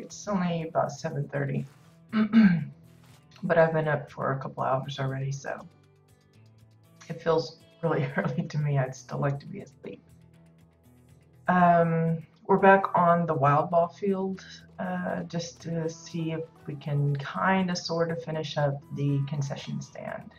It's only about 7:30, but I've been up for a couple hours already, so it feels really early to me. I'd still like to be asleep. We're back on the Wildball Field just to see if we can kind of sort of finish up the concession stand.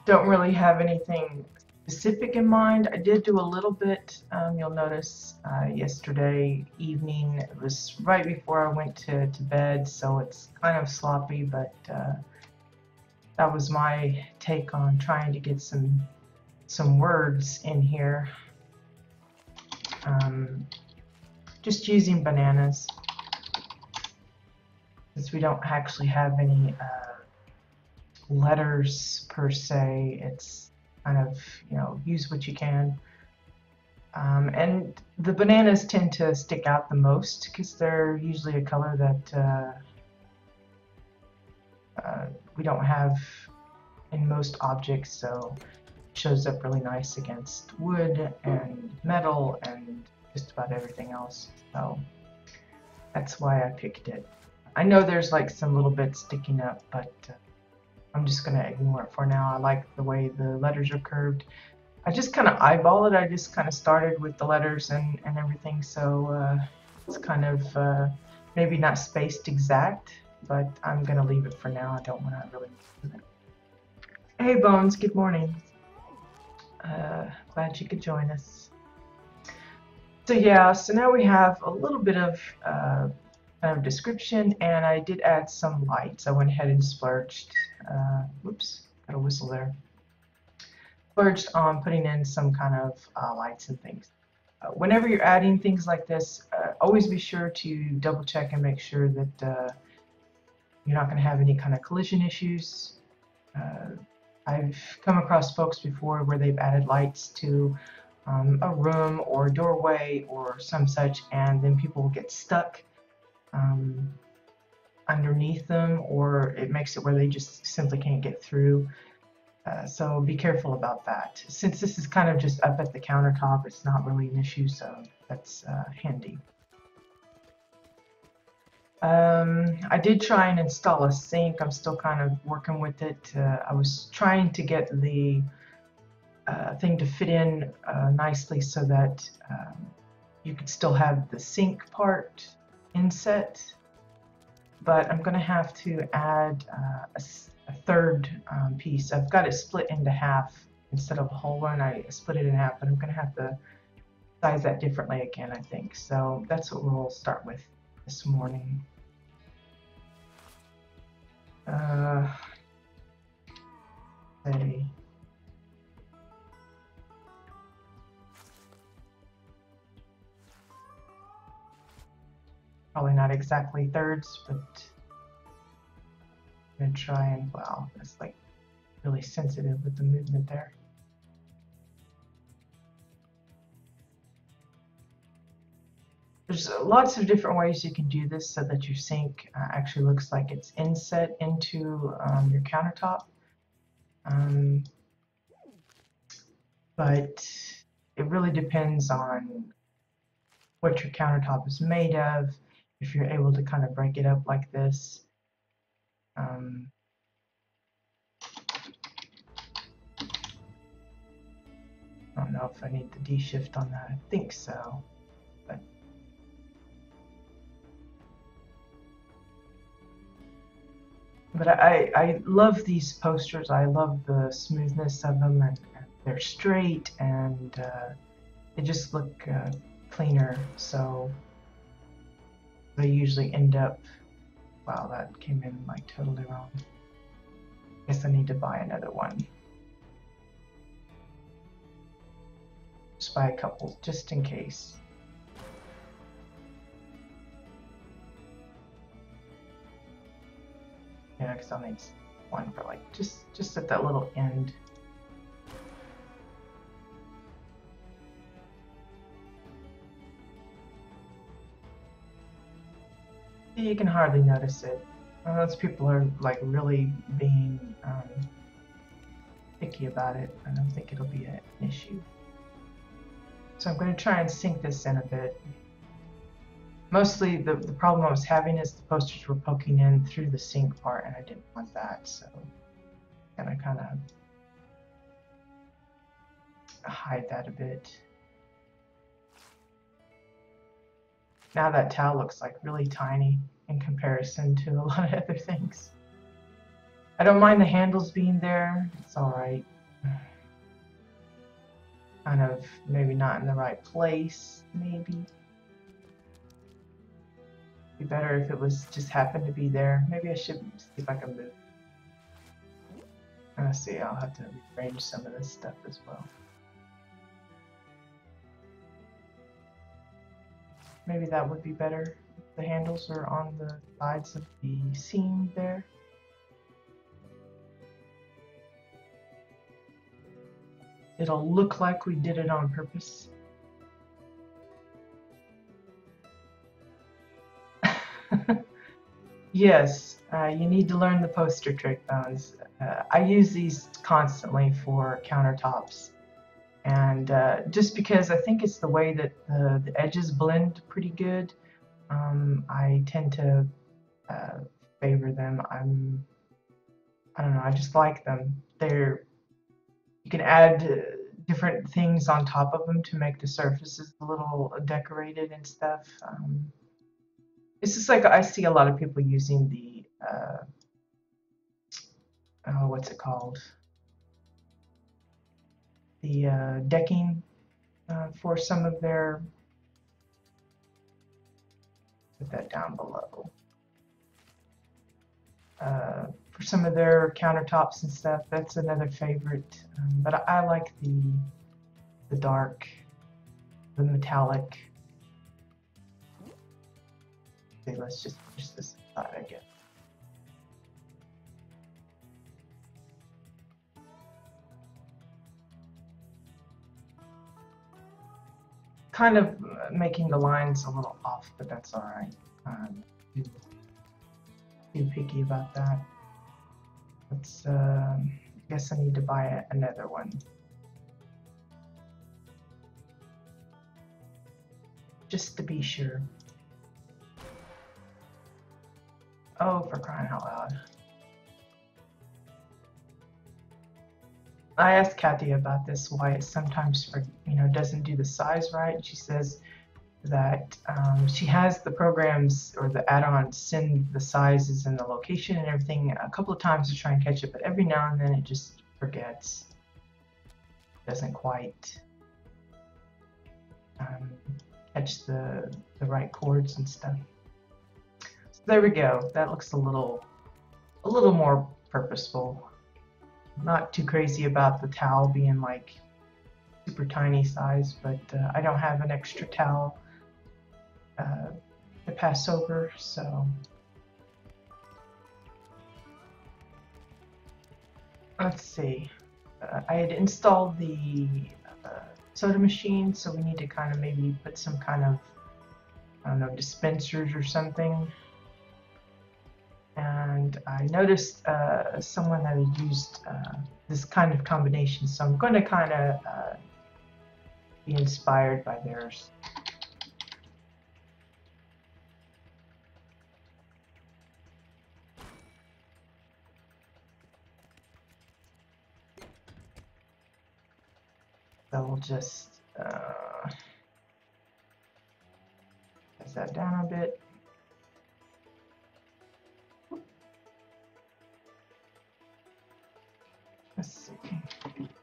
Don't really have anything specific in mind. I did do a little bit. You'll notice yesterday evening, it was right before I went to bed, so it's kind of sloppy, but that was my take on trying to get some words in here. Just using bananas, since we don't actually have any letters per se. It's kind of, use what you can. And the bananas tend to stick out the most because they're usually a color that we don't have in most objects, so it shows up really nice against wood and metal and just about everything else. So that's why I picked it. I know there's like some little bits sticking up, but I'm just going to ignore it for now. I like the way the letters are curved. I just kind of eyeball it. I just kind of started with the letters and everything, so it's kind of maybe not spaced exact, but I'm going to leave it for now. I don't want to really mess with it. Hey Bones, good morning. Glad you could join us. So yeah, so now we have a little bit of kind of description, and I did add some lights. I went ahead and splurged. Whoops, got a whistle there. Splurged on putting in some kind of lights and things. Whenever you're adding things like this, always be sure to double check and make sure that you're not going to have any kind of collision issues. I've come across folks before where they've added lights to a room or a doorway or some such, and then people will get stuck underneath them, or it makes it where they just simply can't get through. So be careful about that. Since this is kind of just up at the countertop, it's not really an issue, so that's handy. I did try and install a sink. I'm still kind of working with it. I was trying to get the thing to fit in nicely so that you could still have the sink part inset, but I'm going to have to add a third piece. I've got it split into half instead of a whole one. I split it in half, but I'm going to have to size that differently again, I think. So that's what we'll start with this morning. Say. Probably not exactly thirds, but I'm going to try and, wow, that's like really sensitive with the movement there. There's lots of different ways you can do this so that your sink actually looks like it's inset into your countertop. But it really depends on what your countertop is made of, if you're able to kind of break it up like this. I don't know if I need the D shift on that. I think so. But I love these posters. I love the smoothness of them, and they're straight, and they just look cleaner. So they usually end up, wow, that came in like totally wrong. Guess I need to buy another one. Just buy a couple, just in case. Yeah, because I'll need one for like just at that little end. You can hardly notice it. Those people are like really being picky about it. I don't think it'll be an issue. So I'm going to try and sink this in a bit. Mostly the problem I was having is the posters were poking in through the sink part, and I didn't want that, so I'm going to kind of hide that a bit. Now that towel looks like really tiny in comparison to a lot of other things. I don't mind the handles being there, it's alright. Kind of maybe not in the right place, maybe. Be better if it was just happened to be there. Maybe I should see if I can move. Let's see, I'll have to rearrange some of this stuff as well. Maybe that would be better. The handles are on the sides of the seam there. It'll look like we did it on purpose. Yes, you need to learn the poster trick, Bones. I use these constantly for countertops. And just because I think it's the way that the edges blend pretty good, I tend to favor them. I don't know, I just like them. You can add different things on top of them to make the surfaces a little decorated and stuff. It's just like I see a lot of people using the oh, what's it called? The decking for some of their. Put that down below. For some of their countertops and stuff, that's another favorite. But I like the dark, the metallic. Okay, let's just push this aside, I guess. Kind of making the lines a little off, but that's all right. Too picky about that. Let's. I guess I need to buy another one. Just to be sure. Oh, for crying out loud. I asked Kathy about this, why it sometimes doesn't do the size right. She says that she has the programs or the add-ons send the sizes and the location and everything a couple of times to try and catch it, but every now and then it just forgets. Doesn't quite catch the right chords and stuff. So there we go. That looks a little more purposeful. Not too crazy about the towel being like super tiny size, but I don't have an extra towel to pass over, so let's see. I had installed the soda machine, so we need to kind of maybe put some kind of, I don't know, dispensers or something. And I noticed someone that had used this kind of combination, so I'm going to kind of be inspired by theirs. So we'll just press that down a bit. Let's see,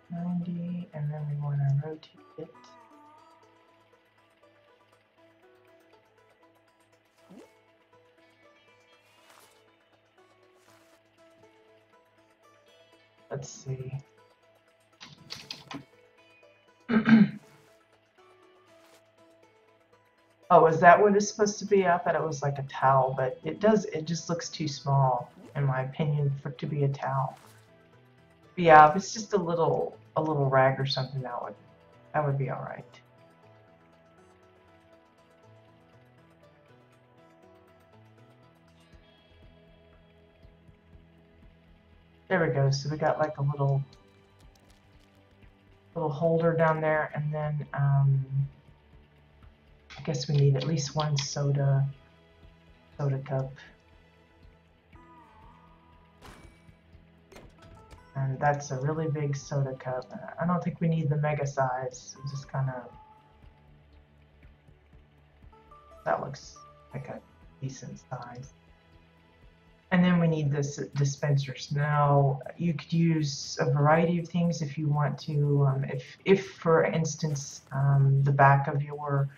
90, and then we want to rotate it. Let's see. Oh, is that what it's supposed to be? I thought it was like a towel, but it just looks too small, in my opinion, for it to be a towel. But yeah, if it's just a little rag or something, that would be all right. There we go. So we got like a little little holder down there, and then I guess we need at least one soda cup. And that's a really big soda cup. I don't think we need the mega size. Just kind of, that looks like a decent size. And then we need this dispensers. Now, you could use a variety of things if you want to. If for instance, the back of your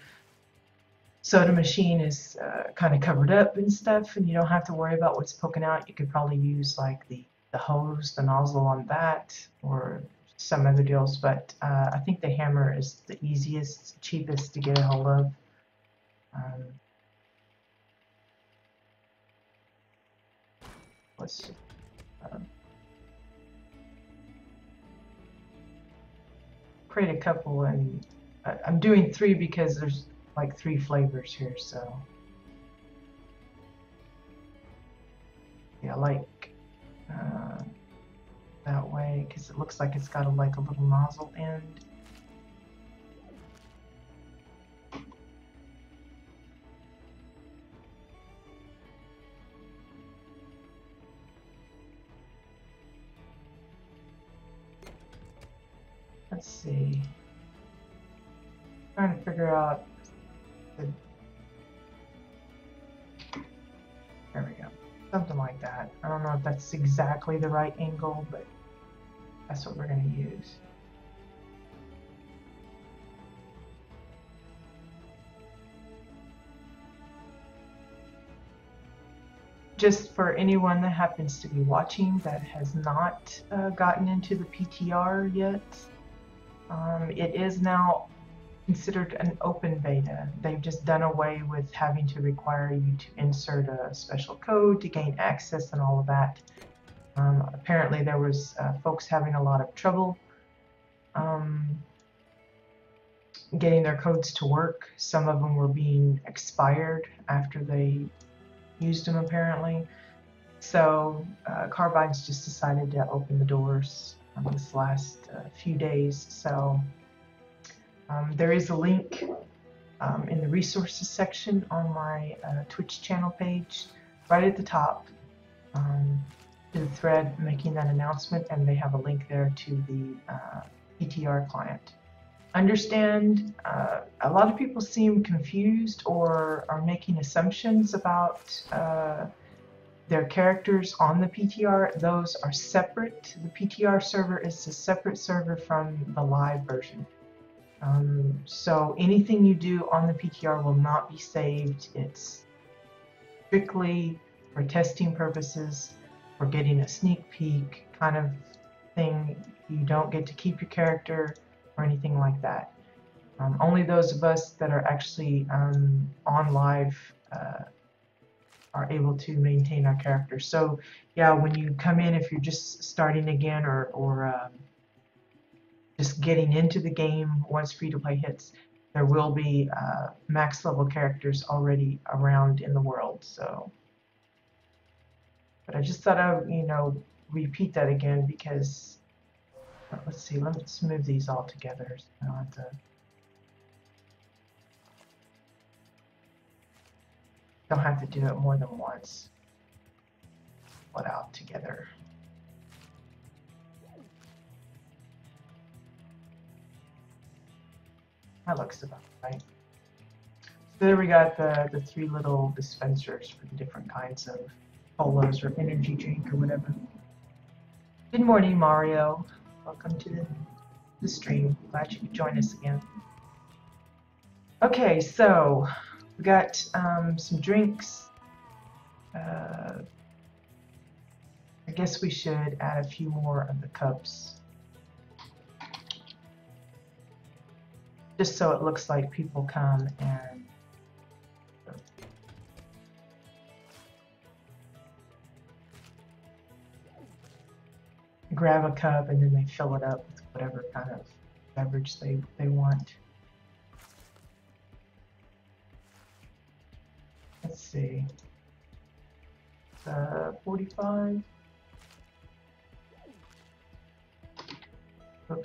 soda machine is kind of covered up and stuff, and you don't have to worry about what's poking out, you could probably use like the hose, the nozzle on that, or some other deals. But I think the hammer is the easiest, cheapest to get a hold of. Let's create a couple, and I'm doing 3 because there's like 3 flavors here, so yeah, like that way, because it looks like it's got like a little nozzle end. Let's see. Trying to figure out there we go. Something like that. I don't know if that's exactly the right angle, but that's what we're going to use. Just for anyone that happens to be watching that has not gotten into the PTR yet, it is now considered an open beta. They've just done away with having to require you to insert a special code to gain access and all of that. Apparently there was folks having a lot of trouble getting their codes to work. Some of them were being expired after they used them, apparently. So Carbine's just decided to open the doors this last few days. So there is a link in the resources section on my Twitch channel page, right at the top, to the thread making that announcement, and they have a link there to the PTR client. Understand, a lot of people seem confused or are making assumptions about their characters on the PTR. Those are separate. The PTR server is a separate server from the live version. So anything you do on the PTR will not be saved. It's strictly for testing purposes, for getting a sneak peek kind of thing. You don't get to keep your character or anything like that. Only those of us that are actually on live are able to maintain our characters. So yeah, when you come in, if you're just starting again or just getting into the game once free-to-play hits, there will be max level characters already around in the world. So, but I just thought I would, repeat that again because let's see, let's move these all together. So I don't have to. Don't have to do it more than once. Put out together. That looks about right. So there we got the 3 little dispensers for the different kinds of colas or energy drink or whatever. Good morning, Mario. Welcome to the stream. Glad you could join us again. Okay, so we got some drinks. I guess we should add a few more of the cups, just so it looks like people come and grab a cup and then they fill it up with whatever kind of beverage they want. Let's see. 45. Oops,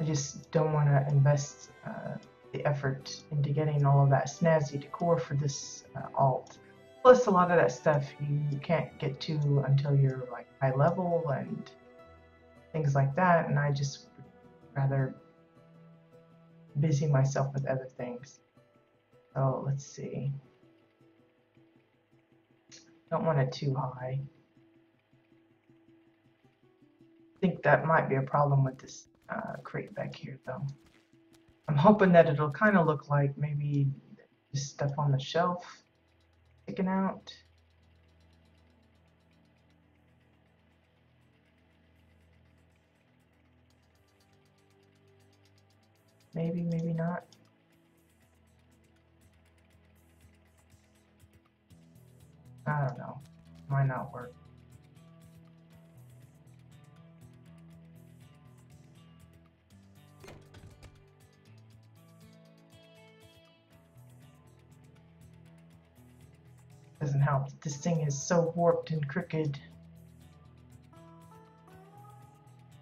I just don't want to invest the effort into getting all of that snazzy decor for this alt. Plus, a lot of that stuff you can't get to until you're like high level and things like that, and I just would rather busy myself with other things. So let's see. Don't want it too high. I think that might be a crate with this crate back here, though. I'm hoping that it'll kind of look like maybe just stuff on the shelf sticking out. Maybe, maybe not. I don't know. Might not work. Doesn't help. This thing is so warped and crooked.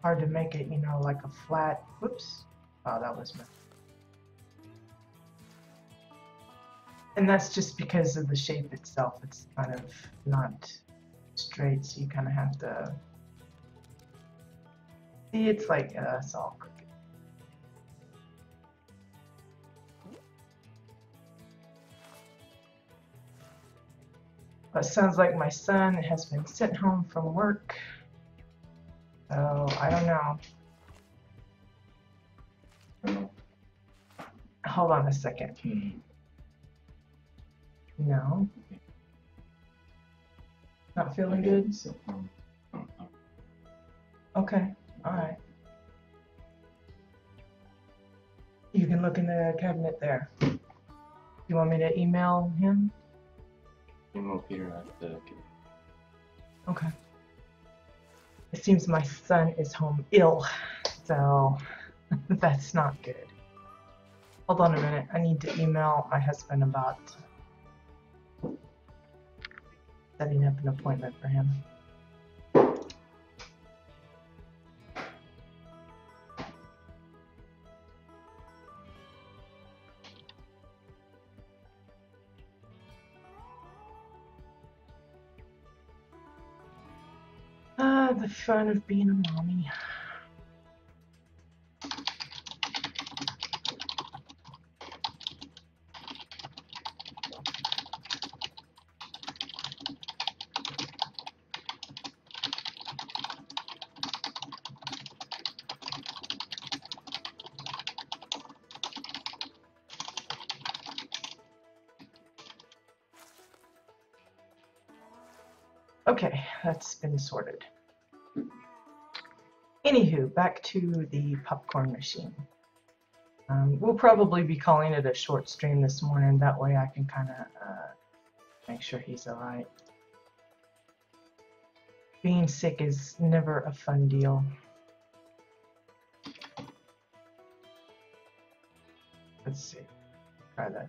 Hard to make it, you know, like a flat. Whoops. Oh, that was my. And that's just because of the shape itself. It's kind of not straight, so you kind of have to. See, it's like it's all crooked. It sounds like my son has been sent home from work. So I don't know. Hold on a second. No. Not feeling good? Okay. All right. You can look in the cabinet there. You want me to email him? Email Peter at the. Okay. It seems my son is home ill, so that's not good. Hold on a minute. I need to email my husband about setting up an appointment for him. The fun of being a mommy. Okay, that's been sorted. Anywho, back to the popcorn machine. We'll probably be calling it a short stream this morning. That way I can kind of make sure he's all right. Being sick is never a fun deal. Let's see. Try that.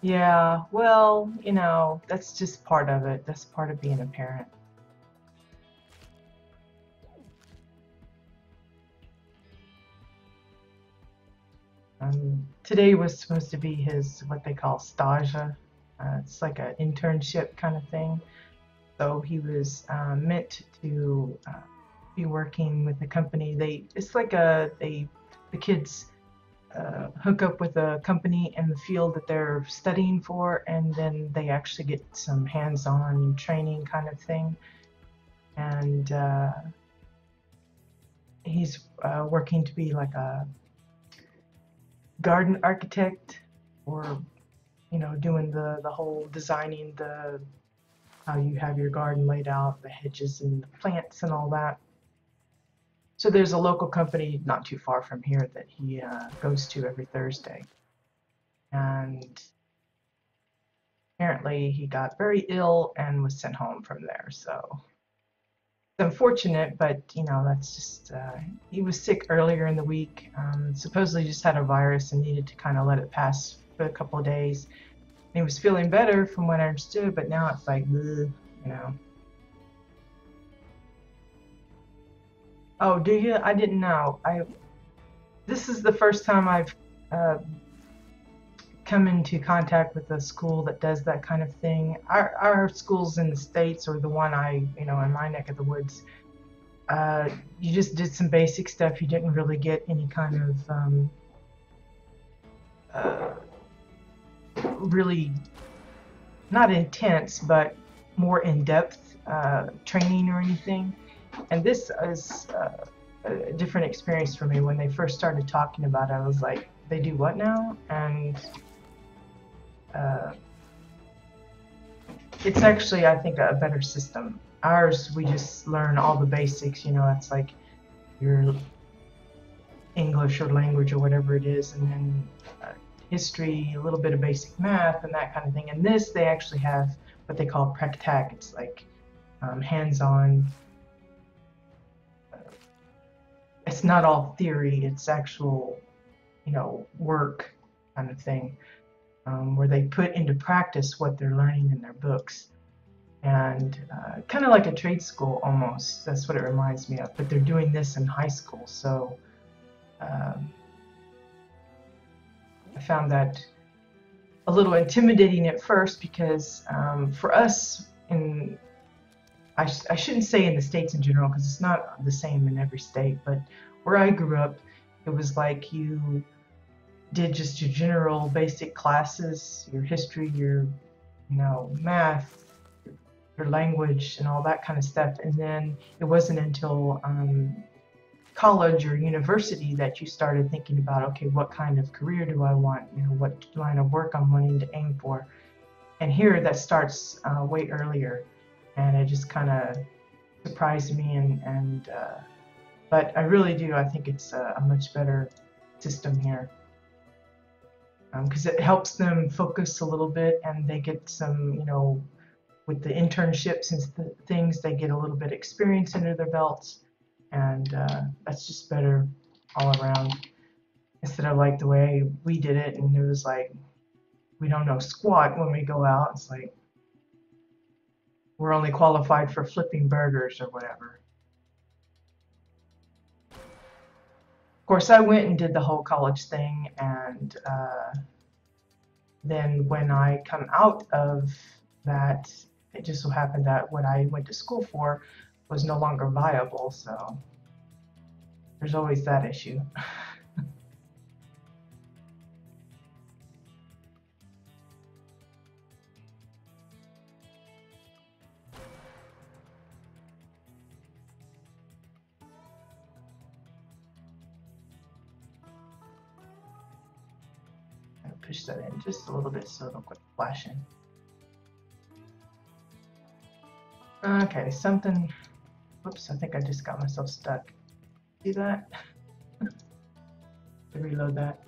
Yeah, well, you know, that's just part of it. That's part of being a parent. Today was supposed to be his, what they call stage. It's like an internship kind of thing. So he was meant to be working with a company. It's like the kids hook up with a company in the field that they're studying for, and then they actually get some hands-on training kind of thing. And he's working to be like a garden architect, or you know, doing the whole designing how you have your garden laid out, the hedges and the plants and all that. So there's a local company not too far from here that he goes to every Thursday. And apparently he got very ill and was sent home from there. So it's unfortunate, but you know, that's just, he was sick earlier in the week. Supposedly just had a virus and needed to kind of let it pass for a couple of days he was feeling better from what I understood, but now it's like, ugh, you know. Oh, do you? I didn't know. This is the first time I've uh, come into contact with a school that does that kind of thing. Our schools in the States, or the one in my neck of the woods, you just did some basic stuff. You didn't really get any kind of uh, really, not intense, but more in-depth training or anything. And this is a different experience for me. When they first started talking about it, I was like, they do what now? And it's actually, I think, a better system. Ours, we just learn all the basics. It's like your English or language or whatever it is, and then history, a little bit of basic math, and that kind of thing. And this, they actually have what they call practac. It's like hands-on. It's not all theory. It's actual, work kind of thing, where they put into practice what they're learning in their books. And kind of like a trade school almost. That's what it reminds me of. But they're doing this in high school, so I found that a little intimidating at first, because for us I shouldn't say in the States in general, because it's not the same in every state, but where I grew up, it was like you did just your general basic classes, your history, your math, your language, and all that kind of stuff. And then it wasn't until college or university that you started thinking about, okay, what kind of career do I want? What line of work I'm wanting to aim for. And here that starts way earlier, and it just kind of surprised me. But I really do. I think it's a much better system here, because it helps them focus a little bit, and they get some, with the internships and things, they get a little bit of experience under their belts, and that's just better all around. Instead of like the way we did it, and it was like we don't know squat when we go out. It's like we're only qualified for flipping burgers or whatever. Of course, I went and did the whole college thing, and then when I come out of that, it just so happened that what I went to school for was no longer viable, so there's always that issue. Push that in just a little bit so it'll quit flashing. Okay, something. Whoops, I think I just got myself stuck. See that? Reload that.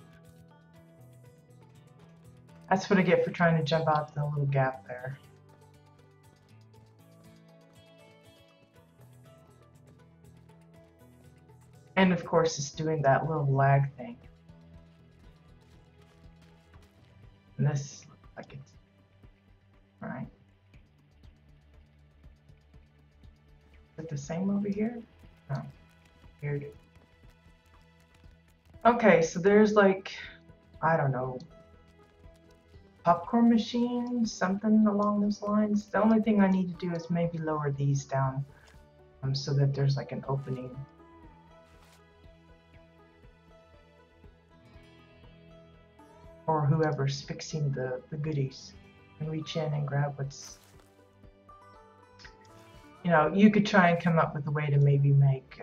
That's what I get for trying to jump out the little gap there. And of course, it's doing that little lag thing. And this looks like it's right. Is it the same over here? No. Weird. Okay, so there's like, I don't know, popcorn machine, something along those lines. The only thing I need to do is maybe lower these down so that there's like an opening. Or whoever's fixing the goodies can reach in and grab what's, you could try and come up with a way to maybe make,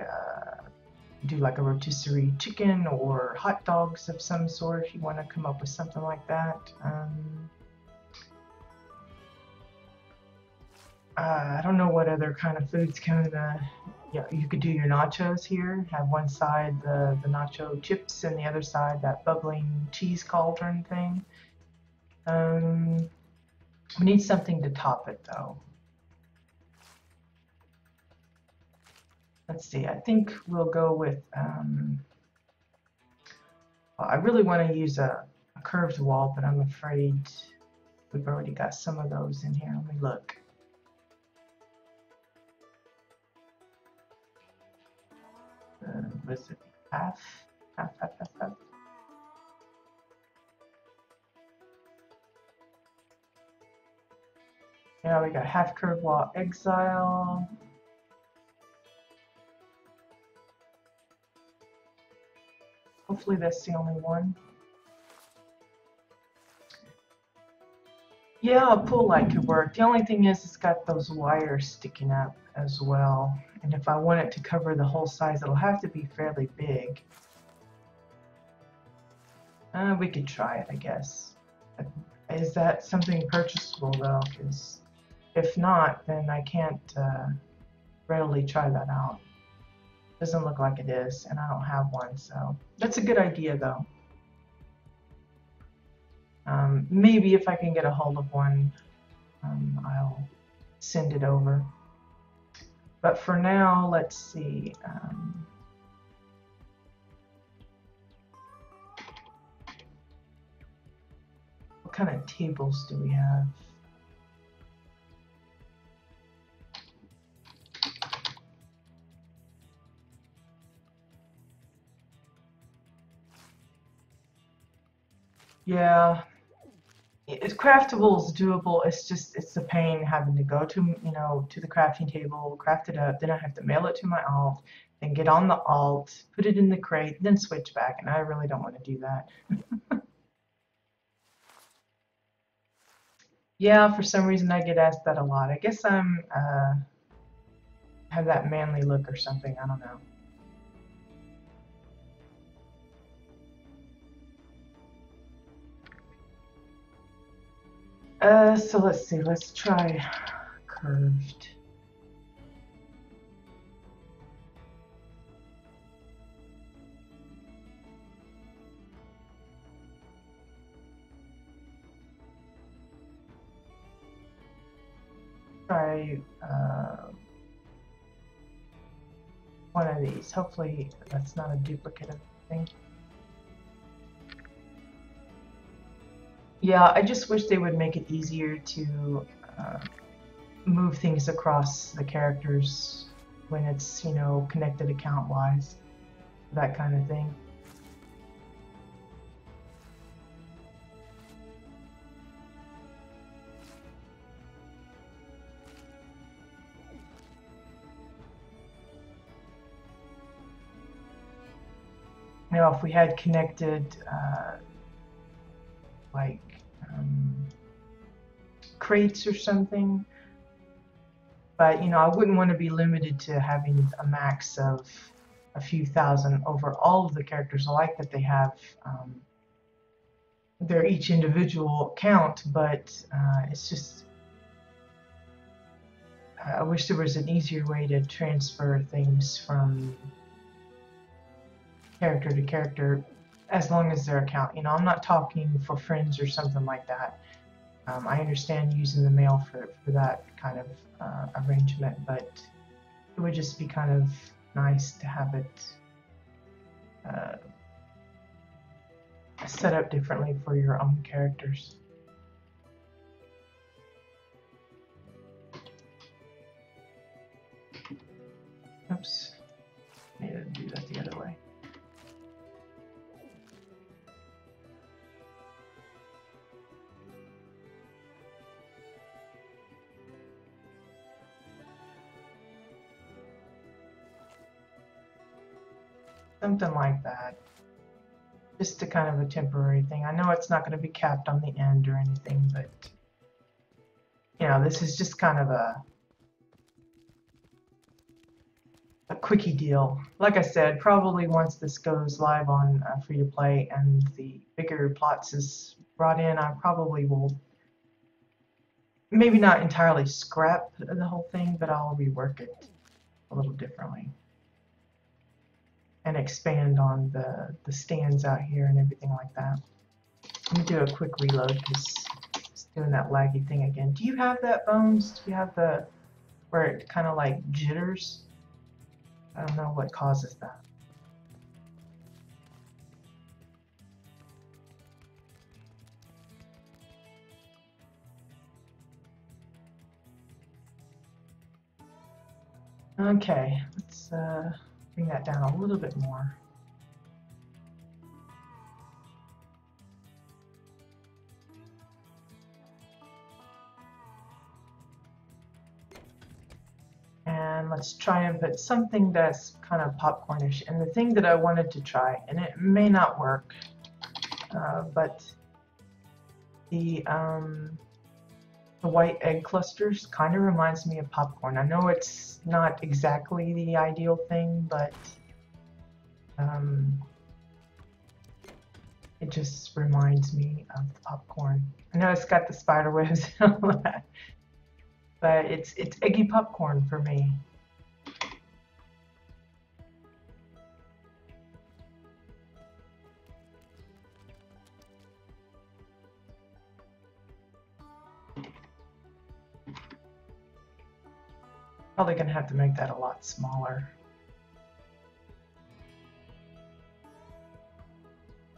do like a rotisserie chicken or hot dogs of some sort if you want to come up with something like that. I don't know what other kind of foods come in. You could do your nachos here. Have one side the nacho chips, and the other side that bubbling cheese cauldron thing. We need something to top it, though. Let's see. I think we'll go with. Well, I really want to use a curved wall, but I'm afraid We've already got some of those in here. Let me look. Was it half? Half. Yeah, we got half curve wall exile. Hopefully that's the only one. Yeah, a pool light could work. The only thing is it's got those wires sticking up as well. And if I want it to cover the whole size, it'll have to be fairly big. We could try it, I guess. Is that something purchasable though? Because if not, then I can't readily try that out. Doesn't look like it is, and I don't have one, so that's a good idea though. Maybe if I can get a hold of one, I'll send it over. But for now, let's see. What kind of tables do we have? Yeah, it's craftable, is doable. It's just it's a pain having to go to to the crafting table, craft it up, then I have to mail it to my alt, then get on the alt, put it in the crate, then switch back, and I really don't want to do that. Yeah, for some reason I get asked that a lot. I guess I'm have that manly look or something. I don't know. So let's see. Let's try curved. Try one of these. Hopefully that's not a duplicate of the thing. Yeah, I just wish they would make it easier to move things across the characters when it's, connected account-wise, that kind of thing. If we had connected like crates or something, but I wouldn't want to be limited to having a max of a few thousand over all of the characters. I like that they have their each individual count, but it's just I wish there was an easier way to transfer things from character to character as long as their account. I'm not talking for friends or something like that. I understand using the mail for that kind of arrangement, but it would just be kind of nice to have it set up differently for your own characters. Oops, need to do that the other way. Something like that. Just a kind of a temporary thing. I know it's not going to be capped on the end or anything, but this is just kind of a quickie deal. Like I said, probably once this goes live on free to play and the bigger plots is brought in, I probably will maybe not entirely scrap the whole thing, but I'll rework it a little differently and expand on the stands out here and everything like that. Let me do a quick reload because it's doing that laggy thing again. Do you have that, Bones? Do you have the where it kind of like jitters? I don't know what causes that. Okay, let's bring that down a little bit more. And let's try and put something that's kind of popcornish. And the thing that I wanted to try, and it may not work, but the white egg clusters kind of reminds me of popcorn. I know it's not exactly the ideal thing, but it just reminds me of the popcorn. I know it's got the spider webs and all that, but it's eggy popcorn for me. Probably gonna have to make that a lot smaller.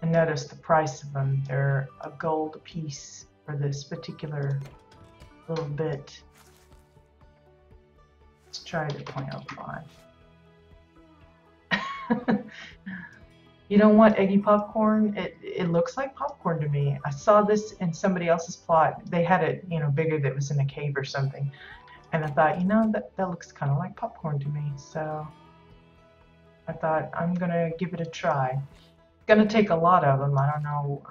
And notice the price of them. They're a gold a piece for this particular little bit. Let's try the 0.05. You don't want eggy popcorn? It looks like popcorn to me. I saw this in somebody else's plot. They had it, you know, bigger that was in a cave or something. And I thought, you know, that looks kind of like popcorn to me. So I thought I'm gonna give it a try. It's gonna take a lot of them. I don't know.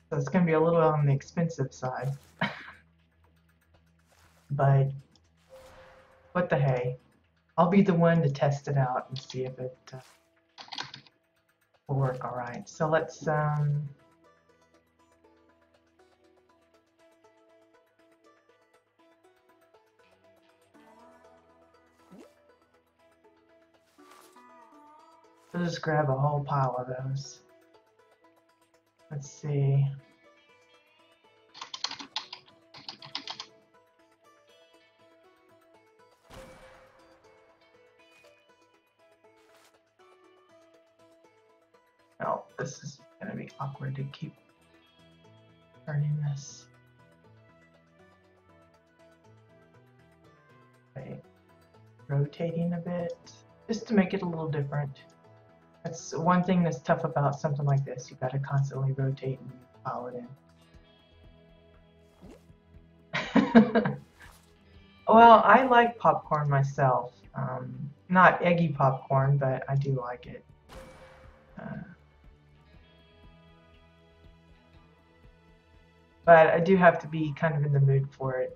So it's gonna be a little on the expensive side. But what the hey? I'll be the one to test it out and see if it will work all right. So let's just grab a whole pile of those. Let's see. Oh, this is gonna be awkward to keep turning this. Okay. Rotating a bit, just to make it a little different. That's one thing that's tough about something like this. You've got to constantly rotate and pile it in. Well, I like popcorn myself. Not eggy popcorn, but I do like it. But I do have to be kind of in the mood for it.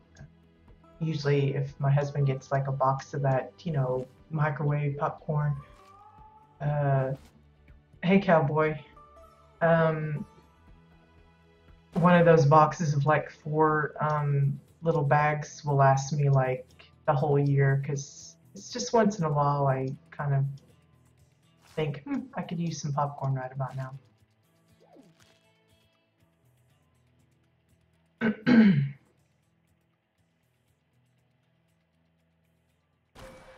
Usually, if my husband gets like a box of that, you know, microwave popcorn, hey cowboy, one of those boxes of like 4 little bags will last me like the whole year, because it's just once in a while I kind of think, I could use some popcorn right about now.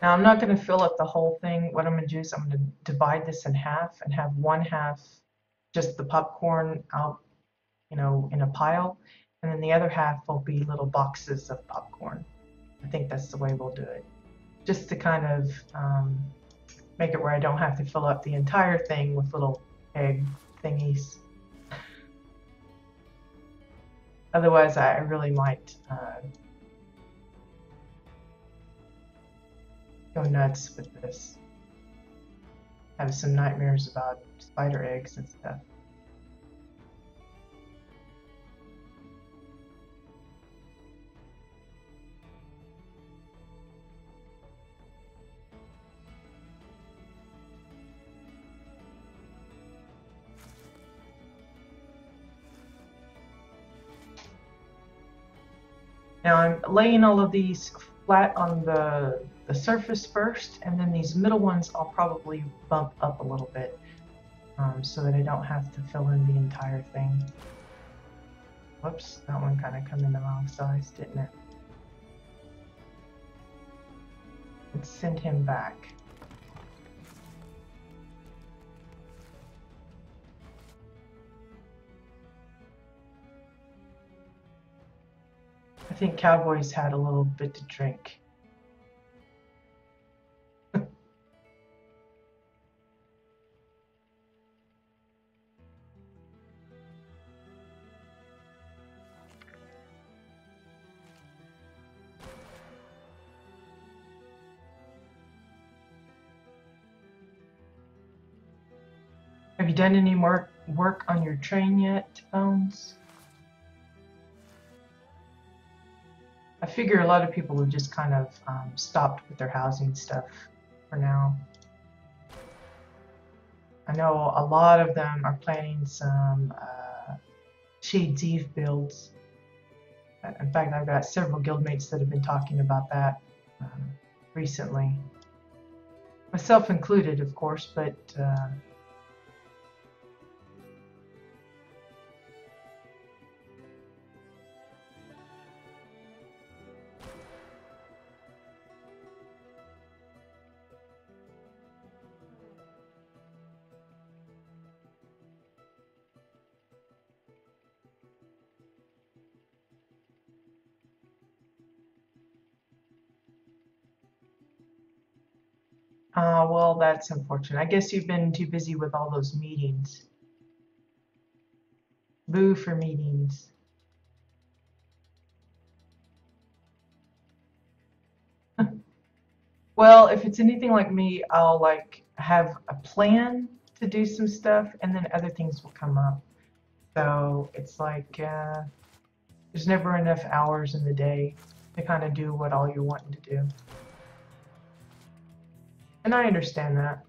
Now I'm not going to fill up the whole thing. What I'm going to do is I'm going to divide this in half and have one half just the popcorn out, you know, in a pile, and then the other half will be little boxes of popcorn. I think that's the way we'll do it, just to kind of make it where I don't have to fill up the entire thing with little egg thingies. Otherwise, I really might go nuts with this. Have some nightmares about spider eggs and stuff. Now I'm laying all of these flat on the surface first, and then these middle ones I'll probably bump up a little bit so that I don't have to fill in the entire thing. Whoops, that one kind of come in the wrong size, didn't it? Let's send him back. I think Cowboy's had a little bit to drink. Have you done any more work on your train yet, Bones? I figure a lot of people have just kind of stopped with their housing stuff for now. I know a lot of them are planning some Shades Eve builds. In fact, I've got several guildmates that have been talking about that recently. Myself included, of course, but well, that's unfortunate. I guess you've been too busy with all those meetings. Boo for meetings. Well, if it's anything like me, I'll like have a plan to do some stuff, and then other things will come up. So it's like there's never enough hours in the day to kind of do what all you're wanting to do. And I understand that.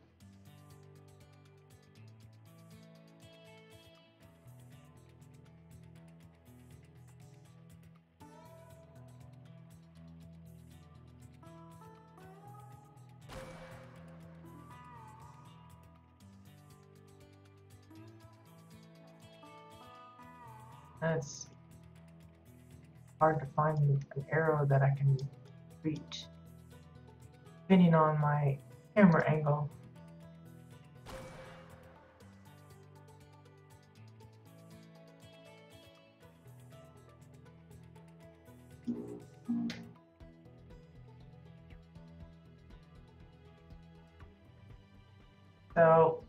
It's hard to find an arrow that I can reach, depending on my camera angle. So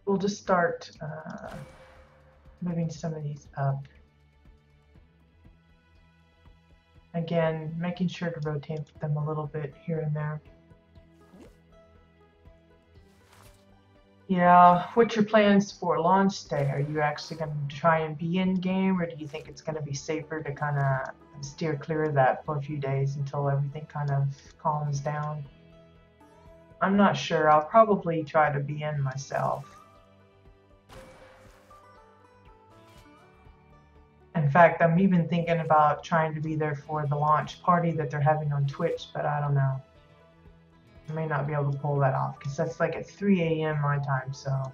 we'll just start moving some of these up. Again, making sure to rotate them a little bit here and there. Yeah, what's your plans for launch day? Are you actually going to try and be in game, or do you think it's going to be safer to kind of steer clear of that for a few days until everything kind of calms down? I'm not sure. I'll probably try to be in myself. In fact, I'm even thinking about trying to be there for the launch party that they're having on Twitch, but I don't know. I may not be able to pull that off because that's like at 3 a.m. my time, so.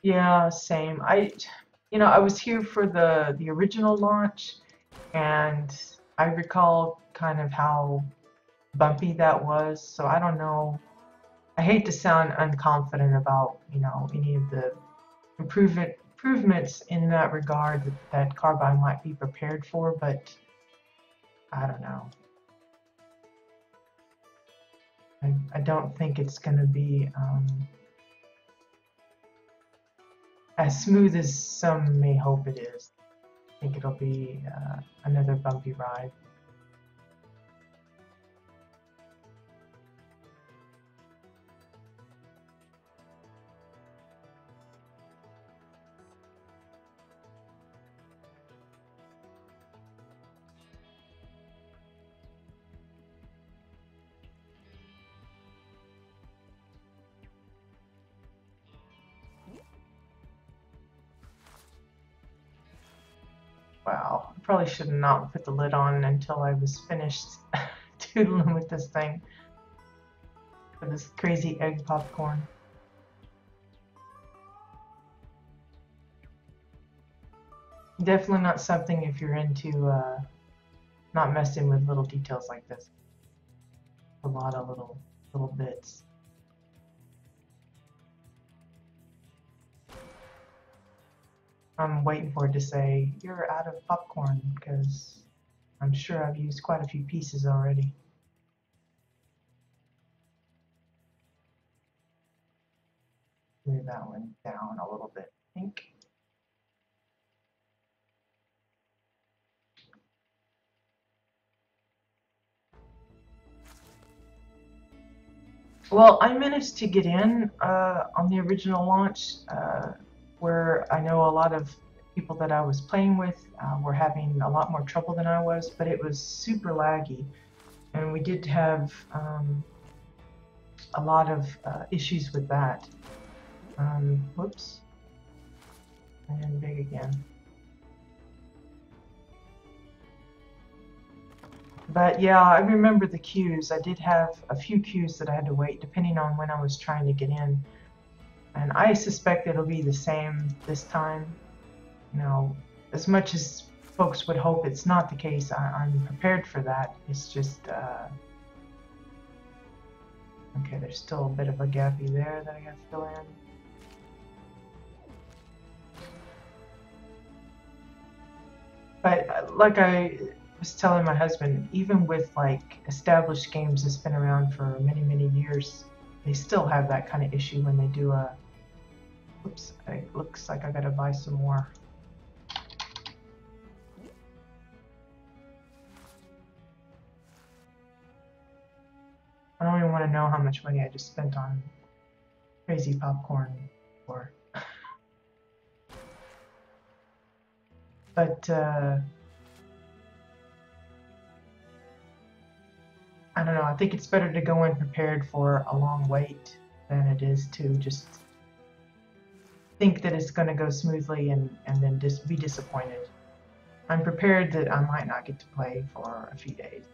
Yeah, same. I was here for the original launch, and I recall kind of how bumpy that was. So I don't know. I hate to sound unconfident about, any of the improvements in that regard that Carbine might be prepared for, but I don't know. I don't think it's going to be as smooth as some may hope it is. I think it'll be another bumpy ride. Wow, I probably should have not put the lid on until I was finished doodling with this thing. For this crazy egg popcorn. Definitely not something if you're into not messing with little details like this. A lot of little bits. I'm waiting for it to say, you're out of popcorn, because I'm sure I've used quite a few pieces already. Move that one down a little bit, I think. Well, I managed to get in on the original launch, where I know a lot of people that I was playing with were having a lot more trouble than I was, but it was super laggy. And we did have a lot of issues with that. Whoops. And big again. But yeah, I remember the queues. I did have a few queues that I had to wait depending on when I was trying to get in. And I suspect it'll be the same this time. You know, as much as folks would hope it's not the case, I'm prepared for that. It's just, okay, there's still a bit of a gappy there that I gotta fill in. But like I was telling my husband, even with like established games that's been around for many, many years, they still have that kind of issue when they do a, oops, it looks like I gotta buy some more. I don't even want to know how much money I just spent on crazy popcorn for. But I don't know, I think it's better to go in prepared for a long wait than it is to just think that it's going to go smoothly and then just be disappointed. I'm prepared that I might not get to play for a few days.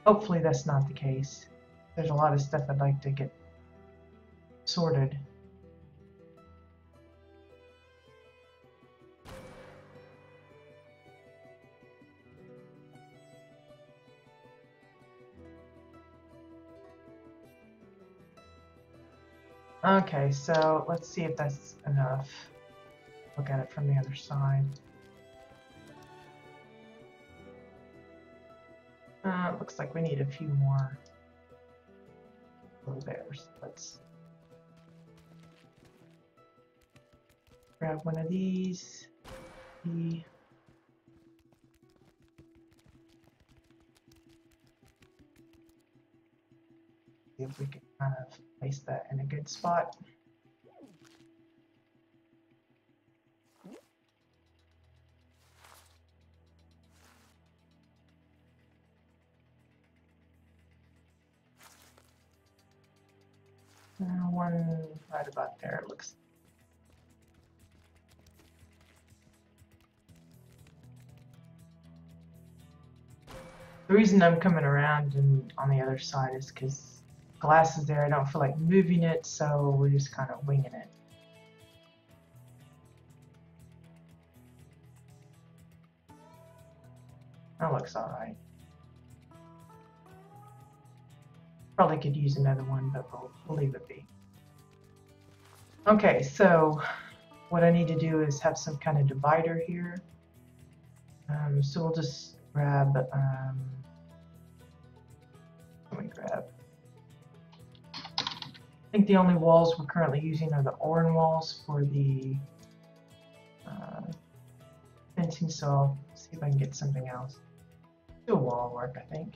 Hopefully that's not the case. There's a lot of stuff I'd like to get sorted. Okay, so let's see if that's enough. Look at it from the other side. Looks like we need a few more little bears. Let's grab one of these. See if we can kind of place that in a good spot. One right about there looks. The reason I'm coming around and on the other side is because glass is there. I don't feel like moving it, so we're just kind of winging it. That looks all right. Probably could use another one, but we'll leave it be. Okay, so what I need to do is have some kind of divider here. So we'll just grab, let me grab. I think the only walls we're currently using are the orange walls for the fencing, so I'll see if I can get something else. Do a wall work, I think.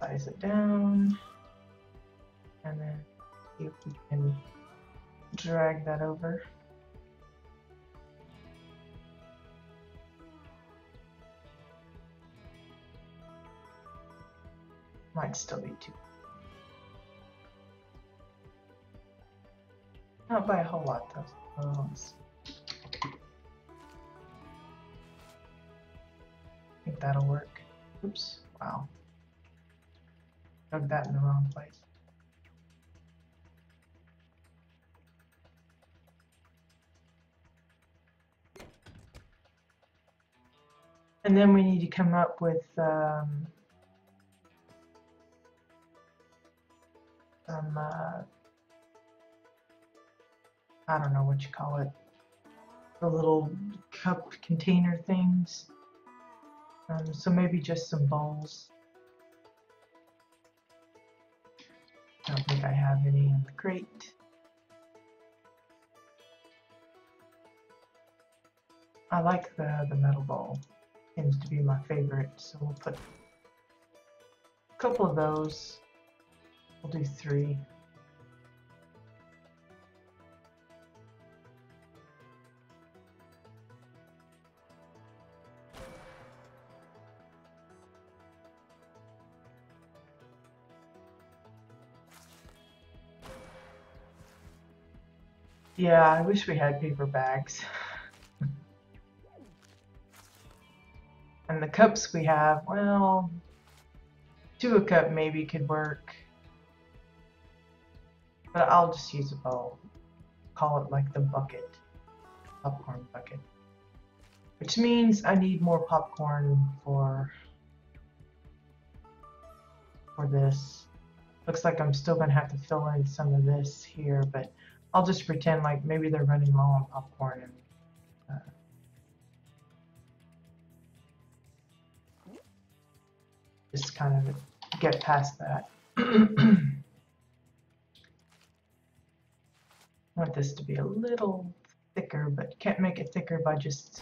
Size it down, and then see if we can drag that over. Might still be too. Not by a whole lot though. Let's see. I think that'll work. Oops. Wow. Dug that in the wrong place. And then we need to come up with some I don't know what you call it, the little cup container things. So maybe just some bowls. I don't think I have any in the crate. I like the metal bowl. Seems to be my favorite, so we'll put a couple of those. We'll do 3. Yeah, I wish we had paper bags. And the cups we have, well, 2 a cup maybe could work. But I'll just use a bowl. Call it like the bucket, popcorn bucket. Which means I need more popcorn for this. Looks like I'm still gonna have to fill in some of this here, but I'll just pretend like maybe they're running low on popcorn and just kind of get past that. I want this to be a little thicker, but can't make it thicker by just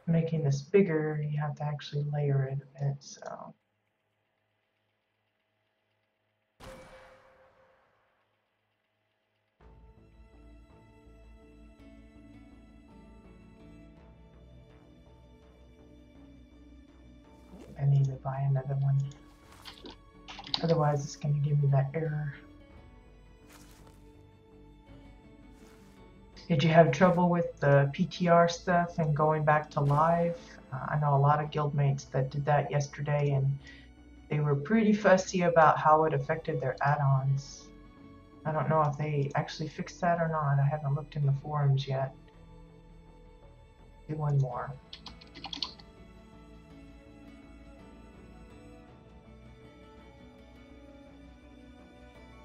making this bigger. You have to actually layer it a bit, so. I need to buy another one. Otherwise, it's going to give me that error. Did you have trouble with the PTR stuff and going back to live? I know a lot of guildmates that did that yesterday, and they were pretty fussy about how it affected their add-ons. I don't know if they actually fixed that or not. I haven't looked in the forums yet. Do one more.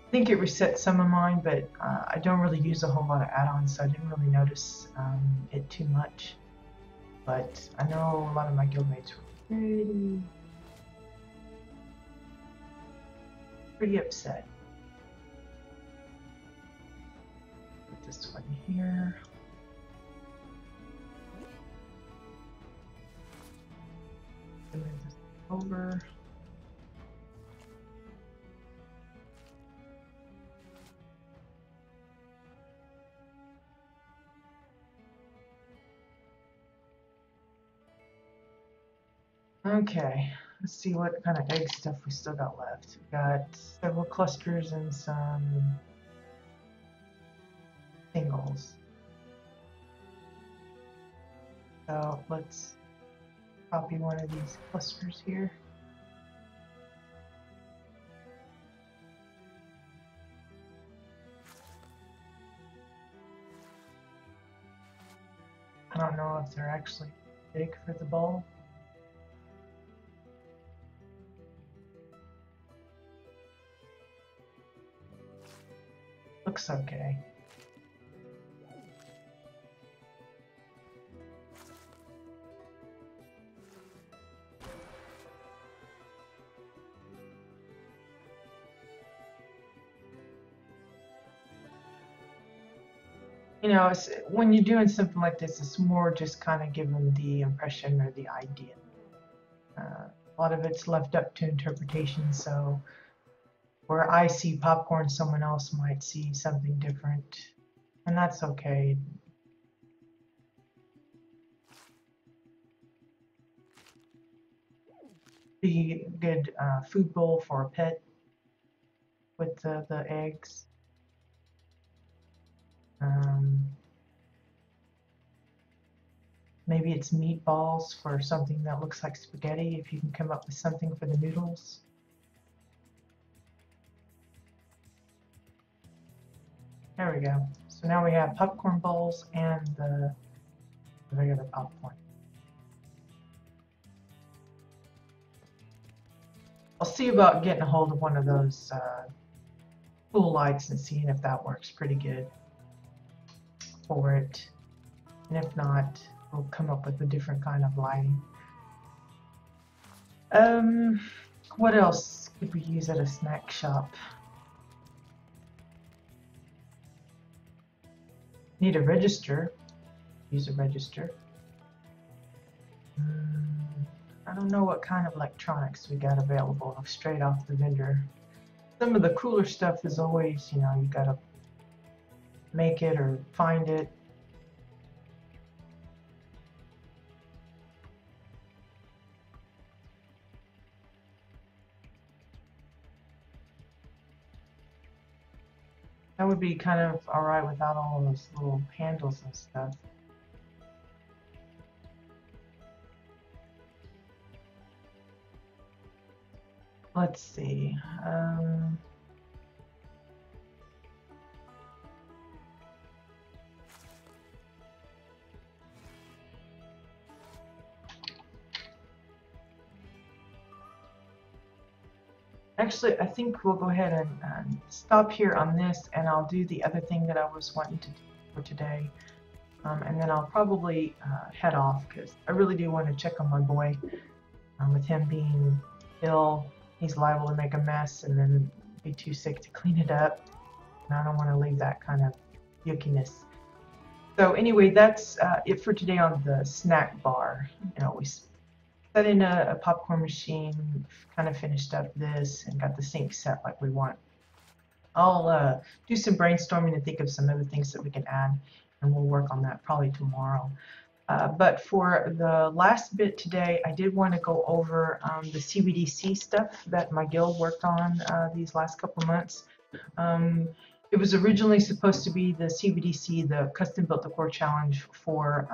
I think it reset some of mine, but I don't really use a whole lot of add-ons, so I didn't really notice it too much. But I know a lot of my guildmates were pretty upset. Put this one here. Move this over. Okay, let's see what kind of egg stuff we still got left. We got several clusters and some singles. So let's copy one of these clusters here. I don't know if they're actually big for the bowl. Looks okay. You know, when you're doing something like this, it's more just kind of giving the impression or the idea. A lot of it's left up to interpretation, so where I see popcorn, someone else might see something different, and that's okay. Be a good food bowl for a pet with the eggs. Maybe it's meatballs for something that looks like spaghetti, if you can come up with something for the noodles. There we go. So now we have popcorn bowls and the regular popcorn. I'll see about getting a hold of one of those pool lights and seeing if that works pretty good for it. And if not, we'll come up with a different kind of lighting. What else could we use at a snack shop? Need a register. Use a register. I don't know what kind of electronics we got available straight off the vendor. Some of the cooler stuff is always, you know, you gotta make it or find it. That would be kind of alright without all those little handles and stuff. Let's see. Actually, I think we'll go ahead and stop here on this, and I'll do the other thing that I was wanting to do for today. And then I'll probably head off because I really do want to check on my boy. With him being ill, he's liable to make a mess and then be too sick to clean it up. And I don't want to leave that kind of yuckiness. So anyway, that's it for today on the snack bar. You know, we set in a popcorn machine, kind of finished up this, and got the sink set like we want. I'll do some brainstorming and think of some other things that we can add, and we'll work on that probably tomorrow. But for the last bit today, I did want to go over the CBDC stuff that my guild worked on these last couple months. It was originally supposed to be the CBDC, the Custom Built Decor Challenge, for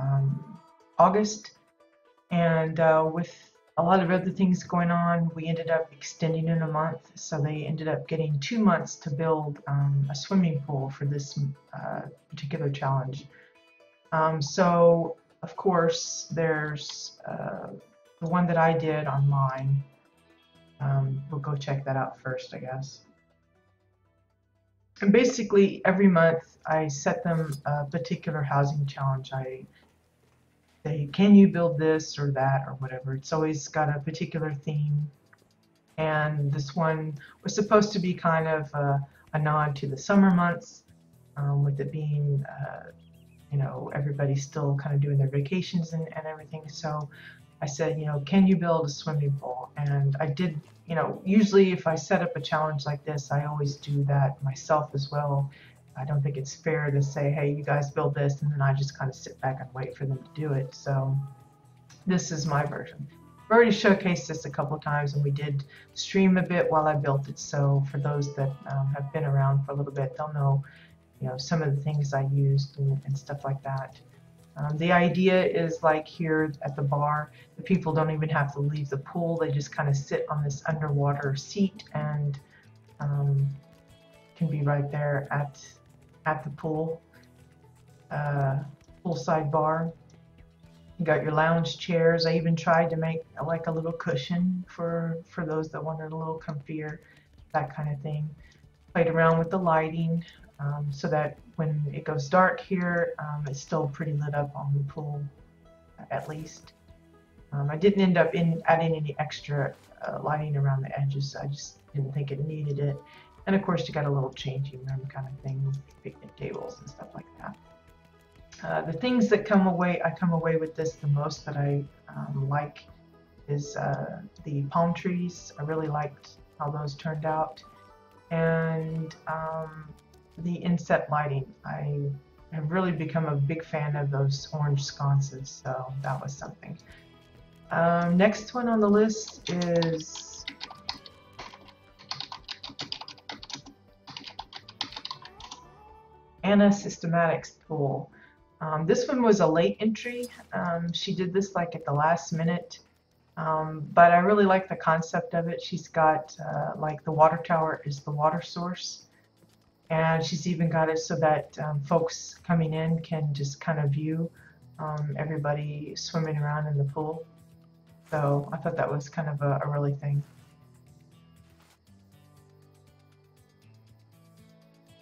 August. And with a lot of other things going on, we ended up extending it a month. So they ended up getting 2 months to build a swimming pool for this particular challenge. So, of course, there's the one that I did on mine. We'll go check that out first, I guess. And basically, every month I set them a particular housing challenge. I say, can you build this or that or whatever? It's always got a particular theme. And this one was supposed to be kind of a nod to the summer months, with it being, you know, everybody's still kind of doing their vacations and everything. So I said, you know, can you build a swimming pool? And I did, you know, usually if I set up a challenge like this, I always do that myself as well. I don't think it's fair to say, hey, you guys build this, and then I just kind of sit back and wait for them to do it. So this is my version. I've already showcased this a couple of times, and we did stream a bit while I built it. So for those that have been around for a little bit, they'll know, you know, some of the things I used and stuff like that. The idea is like here at the bar, the people don't even have to leave the pool. They just kind of sit on this underwater seat and can be right there at the pool, poolside bar. You got your lounge chairs. I even tried to make like a little cushion for those that wanted a little comfier, that kind of thing. Played around with the lighting. So that when it goes dark here, it's still pretty lit up on the pool, at least. I didn't end up adding any extra lighting around the edges. I just didn't think it needed it. And of course, you got a little changing room kind of thing with picnic tables and stuff like that. The things that I come away with this the most that I like is the palm trees. I really liked how those turned out. And the inset lighting. I have really become a big fan of those orange sconces, so that was something. Next one on the list is Anna Systematics pool. This one was a late entry. She did this like at the last minute, but I really like the concept of it. She's got like the water tower is the water source, and she's even got it so that folks coming in can just kind of view everybody swimming around in the pool. So I thought that was kind of a really thing.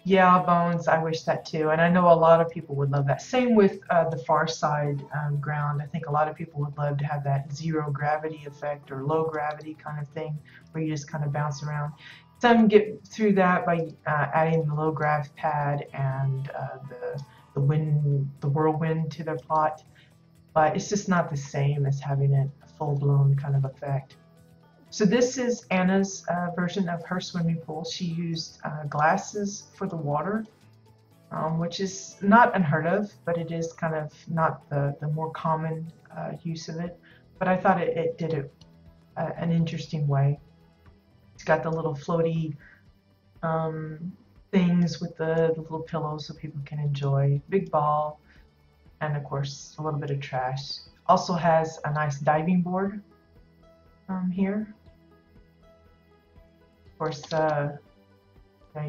Yeah, Bones, I wish that too. And I know a lot of people would love that. Same with the far side ground. I think a lot of people would love to have that zero gravity effect or low gravity kind of thing where you just kind of bounce around. Some get through that by adding the low grav pad and the whirlwind to their plot. But it's just not the same as having it a full-blown kind of effect. So this is Anna's version of her swimming pool. She used glasses for the water, which is not unheard of, but it is kind of not the more common use of it. But I thought it did it an interesting way. It's got the little floaty things with the little pillows so people can enjoy. Big ball, and of course a little bit of trash. Also has a nice diving board here. Of course,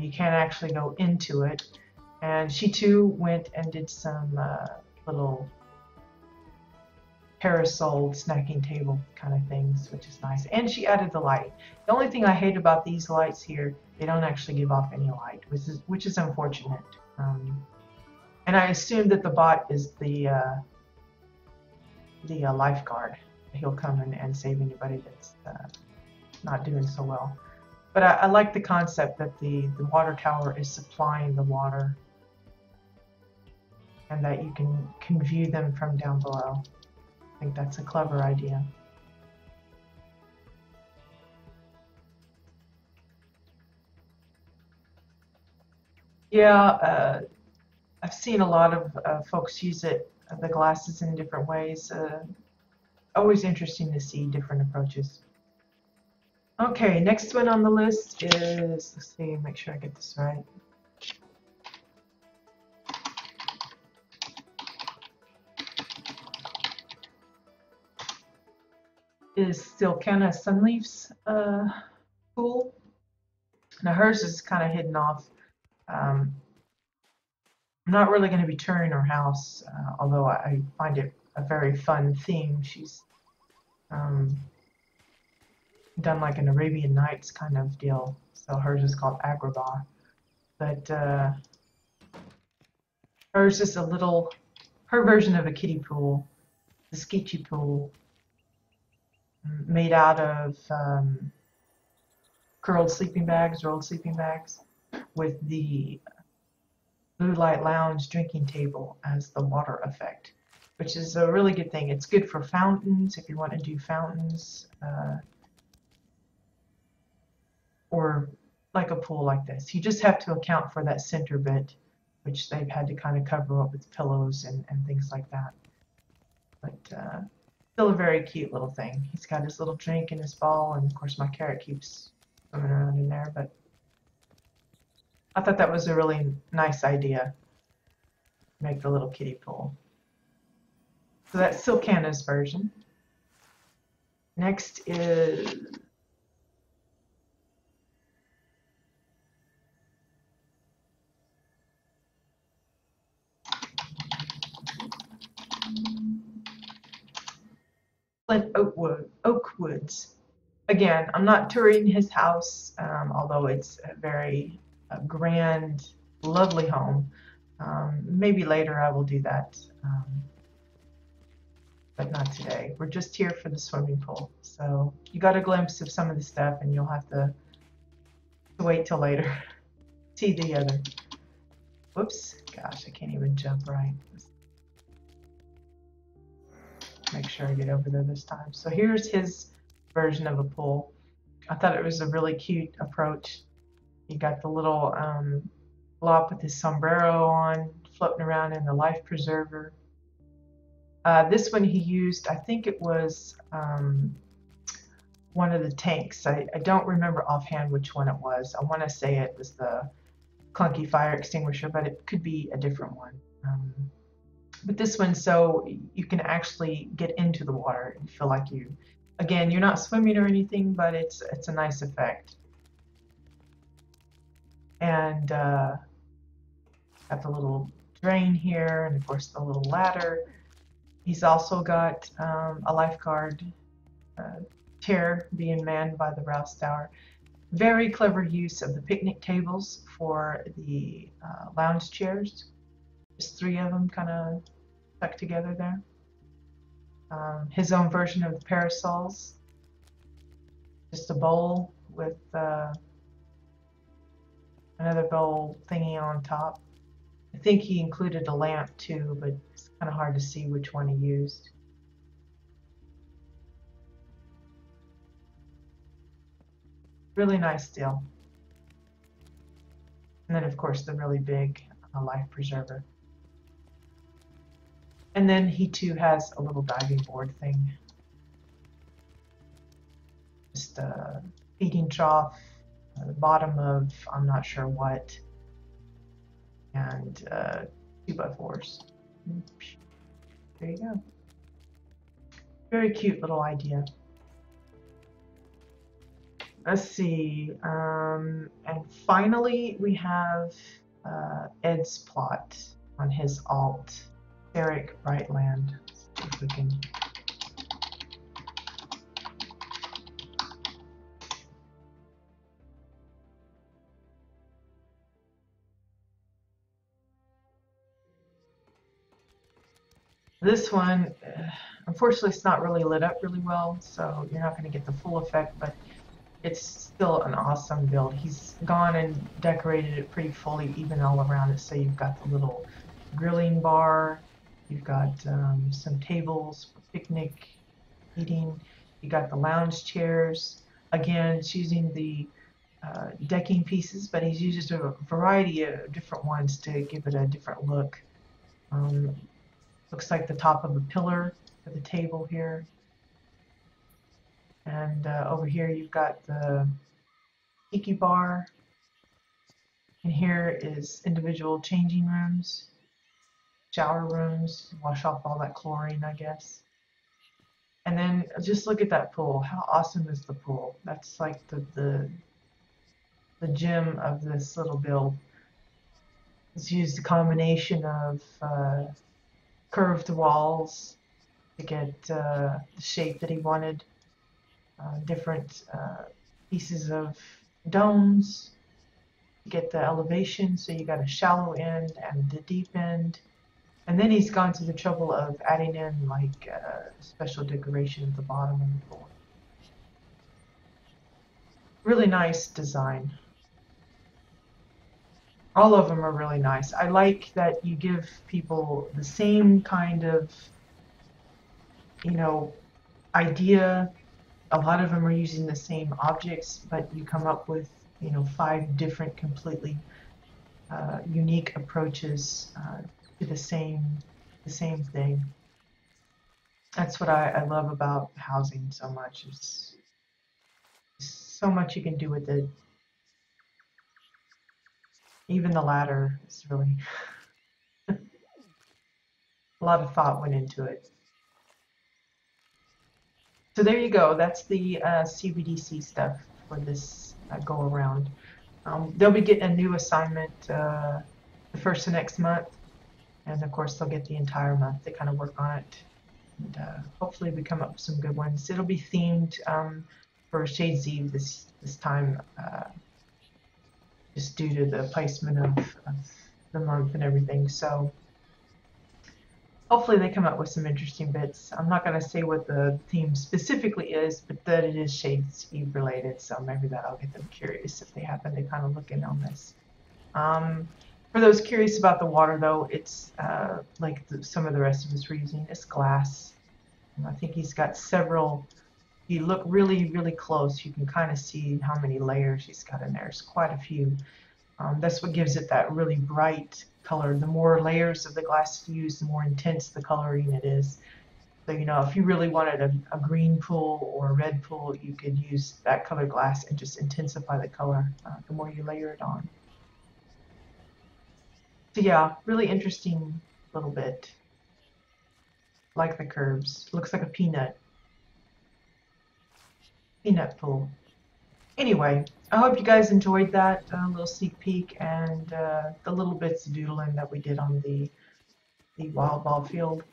you can't actually go into it. And she too went and did some little parasol snacking table kind of things, which is nice. And she added the light. The only thing I hate about these lights here, they don't actually give off any light, which is unfortunate. And I assume that the bot is the lifeguard. He'll come and save anybody that's not doing so well. But I like the concept that the water tower is supplying the water and that you can view them from down below. I think that's a clever idea. Yeah, I've seen a lot of folks use it, the glasses in different ways. Always interesting to see different approaches. Okay, next one on the list is, let's see, make sure I get this right. Is Silkana Sunleaf's pool. Now hers is kind of hidden off. I'm not really going to be touring her house, although I find it a very fun theme. She's done like an Arabian Nights kind of deal. So hers is called Agrabah. But hers is her version of a kiddie pool, the Skeechy pool, made out of curled sleeping bags, rolled sleeping bags, with the Blue Light Lounge drinking table as the water effect, which is a really good thing. It's good for fountains if you want to do fountains, or like a pool like this. You just have to account for that center bit, which they've had to kind of cover up with pillows and things like that. But still a very cute little thing. He's got his little drink and his ball, and of course my carrot keeps swimming around in there, but I thought that was a really nice idea. Make the little kiddie pool. So that's Silkana's version. Next is Flint Oakwoods. Again, I'm not touring his house, although it's a very grand, lovely home. Maybe later I will do that, but not today. We're just here for the swimming pool. So you got a glimpse of some of the stuff, and you'll have to wait till later. See the other. Whoops, gosh, I can't even jump right. Make sure I get over there this time. So here's his version of a pool. I thought it was a really cute approach. You got the little glop with his sombrero on, floating around in the life preserver. This one he used, I think it was one of the tanks. I don't remember offhand which one it was. I want to say it was the clunky fire extinguisher, but it could be a different one. But this one, so you can actually get into the water and feel like you, again, you're not swimming or anything, but it's a nice effect. And got the little drain here, and of course the little ladder. He's also got a lifeguard chair being manned by the WildStar. Very clever use of the picnic tables for the lounge chairs. Just 3 of them kind of stuck together there. His own version of the parasols. Just a bowl with another bowl thingy on top. I think he included a lamp too, but it's kind of hard to see which one he used. Really nice deal. And then of course the really big life preserver. And then he too has a little diving board thing. Just a feeding trough, the bottom of I'm not sure what, and 2x4s. There you go. Very cute little idea. Let's see. And finally, we have Ed's plot on his alt, Eric Brightland. Let's see if we can. This one, unfortunately, it's not really lit up really well, so you're not going to get the full effect, but it's still an awesome build. He's gone and decorated it pretty fully, even all around it. So you've got the little grilling bar, you've got some tables for picnic eating, you got the lounge chairs. Again, it's using the decking pieces, but he's used a variety of different ones to give it a different look. Looks like the top of a pillar for the table here. And over here you've got the tiki bar. And here is individual changing rooms, shower rooms, wash off all that chlorine, I guess. And then just look at that pool. How awesome is the pool? That's like the gem of this little build. It's used a combination of curved walls to get the shape that he wanted. Different pieces of domes to get the elevation, so you got a shallow end and the deep end. And then he's gone to the trouble of adding in like special decoration at the bottom of the pool. Really nice design. All of them are really nice. I like that you give people the same kind of, idea. A lot of them are using the same objects, but you come up with, 5 different completely unique approaches to the same thing. That's what I love about housing so much. There's so much you can do with it. Even the ladder is really a lot of thought went into it. So there you go. That's the CBDC stuff for this go around. They'll be getting a new assignment the first of next month, and of course they'll get the entire month to kind of work on it. And hopefully we come up with some good ones. It'll be themed for Shades Eve this time, just due to the placement of the month and everything. So hopefully they come up with some interesting bits. I'm not going to say what the theme specifically is, but that it is Shades Eve related, so maybe that'll get them curious if they happen to kind of look in on this. For those curious about the water, though, it's like some of the rest of us were using, it's glass. And I think he's got several. If you look really, really close, you can kind of see how many layers he's got in there. There's quite a few. That's what gives it that really bright color. The more layers of the glass you use, the more intense the coloring it is. So, if you really wanted a green pool or a red pool, you could use that color glass and just intensify the color the more you layer it on. So yeah, really interesting little bit. Like the curves. Looks like a peanut pool. Anyway, I hope you guys enjoyed that little sneak peek and the little bits of doodling that we did on the wild ball field.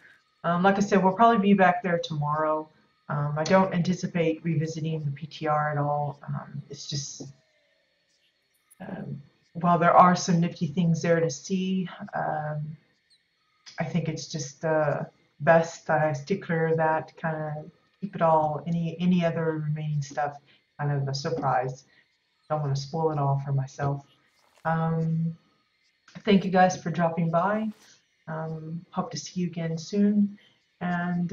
Like I said, we'll probably be back there tomorrow. I don't anticipate revisiting the PTR at all. It's just, um, while there are some nifty things there to see, I think it's just best I stick clear of that, kind of keep it all, any other remaining stuff, kind of a surprise. Don't want to spoil it all for myself. Um, Thank you guys for dropping by. Hope to see you again soon. And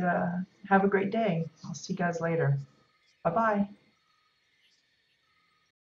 have a great day. I'll see you guys later. Bye bye.